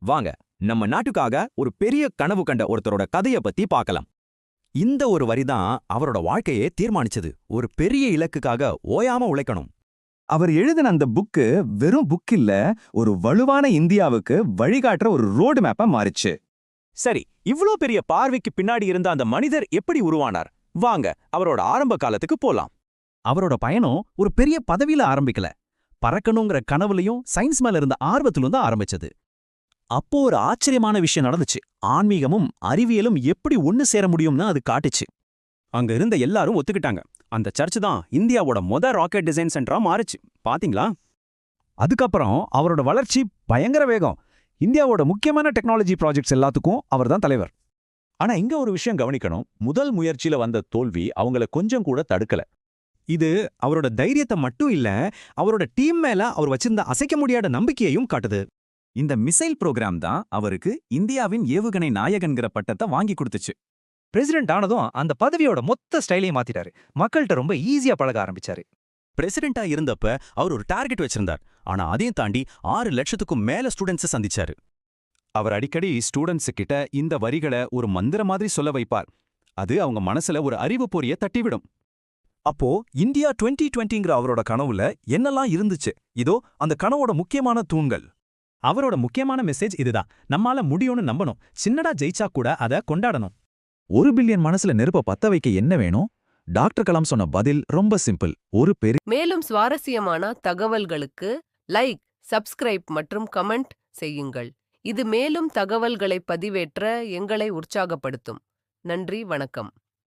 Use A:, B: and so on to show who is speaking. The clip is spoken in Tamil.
A: வாங்க நம்ம நாட்டுக்காக ஒரு பெரிய கனவு கண்ட ஒருத்தரோட கதைய பத்தி பார்க்கலாம். இந்த ஒரு வரிதான் அவரோட வாழ்க்கையே தீர்மானிச்சது. ஒரு பெரிய இலக்குக்காக ஓயாம உழைக்கணும்.
B: அவர் எழுதின அந்த புக்கு வெறும் புக் இல்ல, ஒரு வலுவான இந்தியாவுக்கு வழிகாட்டுற ஒரு ரோடு மேப்பா மாறிச்சு.
A: சரி, இவ்ளோ பெரிய பார்வைக்கு பின்னாடி இருந்த அந்த மனிதர் எப்படி உருவானார்? வாங்க அவரோட ஆரம்ப காலத்துக்கு போலாம்.
C: அவரோட பயணம் ஒரு பெரிய பதவியில ஆரம்பிக்கல. பறக்கணுங்கிற கனவுலையும் சயின்ஸ் மேல இருந்த ஆர்வத்திலும் தான் ஆரம்பிச்சது. அப்போ ஒரு ஆச்சரியமான விஷயம் நடந்துச்சு. ஆன்மீகமும் அறிவியலும் எப்படி ஒன்னு சேர முடியும்னு அது காட்டுச்சு.
A: அங்க இருந்த எல்லாரும் ஒத்துக்கிட்டாங்க. அந்த சர்ச் தான் இந்தியாவோட ராக்கெட் டிசைன் சென்டரா மாறுச்சு. பாத்தீங்களா?
C: அதுக்கப்புறம் அவரோட வளர்ச்சி பயங்கர வேகம். இந்தியாவோட முக்கியமான டெக்னாலஜி ப்ராஜெக்ட்ஸ் எல்லாத்துக்கும் அவர்தான் தலைவர்.
D: ஆனா இங்க ஒரு விஷயம் கவனிக்கணும். முதல் முயற்சியில வந்த தோல்வி அவங்கள கொஞ்சம் கூட தடுக்கல.
A: இது அவரோட தைரியத்தை மட்டும் இல்ல, அவரோட டீம் மேல அவர் வச்சிருந்த அசைக்க முடியாத நம்பிக்கையையும் காட்டுது.
E: இந்த மிசைல் புரோகிராம் தான் அவருக்கு இந்தியாவின் ஏவுகணை நாயகன்கிற பட்டத்தை வாங்கி கொடுத்துச்சு.
F: பிரசிடென்ட் ஆனதும் அந்த பதவியோட மொத்த ஸ்டைலையும் மாத்திட்டாரு. மக்கள்கிட்ட ரொம்ப ஈஸியா பழக ஆரம்பிச்சாரு.
A: பிரசிடென்டா இருந்தப்ப அவர் ஒரு டார்கெட் வச்சிருந்தார். ஆனா அதையும் தாண்டி 6 லட்சத்துக்கும் மேல ஸ்டூடெண்ட்ஸை சந்திச்சாரு.
D: அவர் அடிக்கடி ஸ்டூடெண்ட்ஸ் கிட்ட இந்த வரிகளை ஒரு மந்திர மாதிரி சொல்ல வைப்பார். அது அவங்க மனசுல ஒரு அறிவு பொறிய தட்டிவிடும்.
E: அப்போ இந்தியா 2020ங்கிற அவரோட கனவுல என்னெல்லாம் இருந்துச்சு? இதோ அந்த கனவோட முக்கியமான தூண்கள்.
C: அவரோட முக்கியமான மெசேஜ் இதுதான்: நம்மால முடியும்னு நம்பணும். சின்னடா ஜெயிச்சா கூட அதை கொண்டாடணும்.
B: 1 பில்லியன் மனசுல நெருப்ப பத்த வைக்க என்ன வேணும்? டாக்டர் கலாம் சொன்ன பதில் ரொம்ப சிம்பிள். ஒரு பெரிய
G: மேலும் சுவாரஸ்யமான தகவல்களுக்கு லைக், சப்ஸ்கிரைப் மற்றும் கமெண்ட் செய்யுங்கள். இது மேலும் தகவல்களை பதிவேற்ற எங்களை உற்சாகப்படுத்தும். நன்றி, வணக்கம்.